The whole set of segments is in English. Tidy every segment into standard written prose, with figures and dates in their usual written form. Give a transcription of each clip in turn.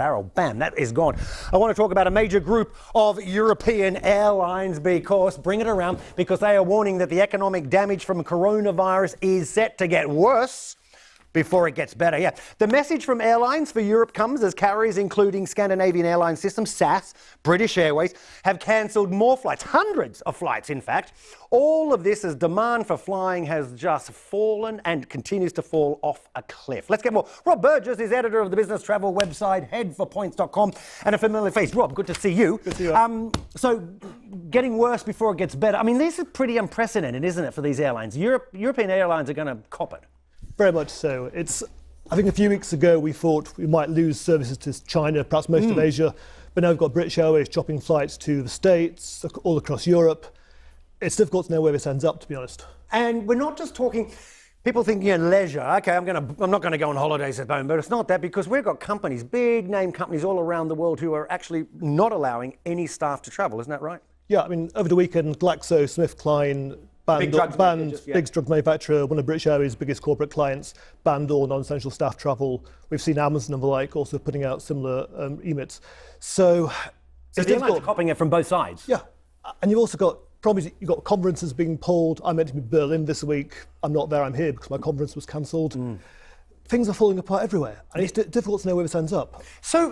barrel. Bam, that is gone. I want to talk about a major group of European airlines bring it around, because they are warning that the economic damage from coronavirus is set to get worse before it gets better. Yeah. The message from airlines for Europe comes as carriers including Scandinavian Airline System, SAS, British Airways, have cancelled more flights, hundreds of flights in fact. All of this as demand for flying has just fallen and continues to fall off a cliff. Let's get more. Rob Burgess is editor of the business travel website headforpoints.com and a familiar face. Rob, good to see you. Good to see you. So getting worse before it gets better. I mean, this is pretty unprecedented, isn't it, for these airlines? European airlines are going to cop it. Very much so. I think a few weeks ago we thought we might lose services to China, perhaps most of Asia, but now we've got British Airways chopping flights to the States, all across Europe. It's difficult to know where this ends up, to be honest. And we're not just talking, people think, leisure. Okay, I'm not going to go on holidays at home, but it's not that, because we've got companies, big name companies all around the world who are actually not allowing any staff to travel. Isn't that right? Yeah, I mean, over the weekend, GlaxoSmithKline big drug manufacturer, one of British Airways' biggest corporate clients, banned all non-essential staff travel. We've seen Amazon and the like also putting out similar emits. So the airlines are copying it from both sides. Yeah, and you've also got you've got conferences being pulled. I'm meant to be in Berlin this week. I'm not there. I'm here because my conference was cancelled. Things are falling apart everywhere, and it's difficult to know where this ends up. So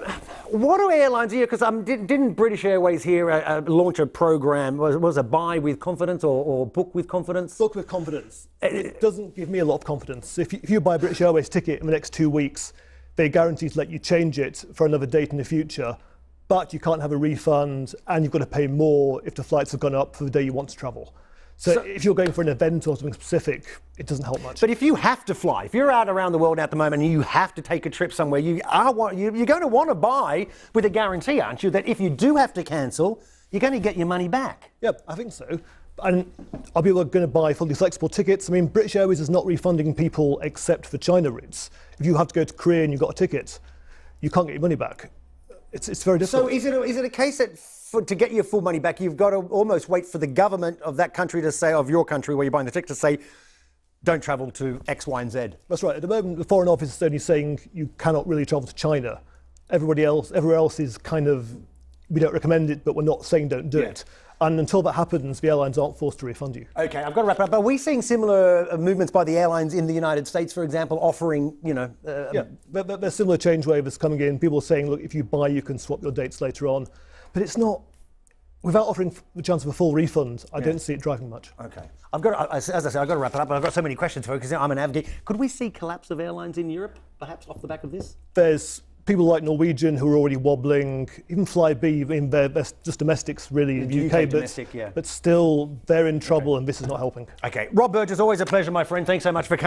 what do airlines here, because didn't British Airways here launch a program, was a buy with confidence or book with confidence? Book with confidence. It doesn't give me a lot of confidence. If you buy a British Airways ticket in the next 2 weeks, they guarantee to let you change it for another date in the future, but you can't have a refund, and you've got to pay more if the flights have gone up for the day you want to travel. So if you're going for an event or something specific, it doesn't help much. But if you have to fly, if you're out around the world at the moment and you have to take a trip somewhere, you're going to want to buy with a guarantee, aren't you, that if you do have to cancel, you're going to get your money back? Yep, I think so. And are people going to buy fully flexible tickets? I mean, British Airways is not refunding people except for China routes. If you have to go to Korea and you've got a ticket, you can't get your money back. It's very difficult. So is it a case that to get your full money back, you've got to almost wait for the government of that country to say, of your country where you're buying the ticket, to say, don't travel to X, Y, and Z? That's right. At the moment, the Foreign Office is only saying you cannot really travel to China. Everywhere else is kind of, we don't recommend it, but we're not saying don't do it. And until that happens, the airlines aren't forced to refund you. Okay, I've got to wrap it up. Are we seeing similar movements by the airlines in the United States, for example, offering, Yeah, there's similar change waivers coming in. People are saying, look, if you buy, you can swap your dates later on. But it's not, without offering the chance of a full refund, I don't see it driving much. Okay. As I said, I've got to wrap it up. I've got so many questions for you because I'm an advocate. Could we see collapse of airlines in Europe, perhaps off the back of this? There's people like Norwegian who are already wobbling, even Flybe, I mean, they're just domestics really in the UK, but still they're in trouble and this is not helping. Okay, Rob Burgess, always a pleasure, my friend. Thanks so much for coming.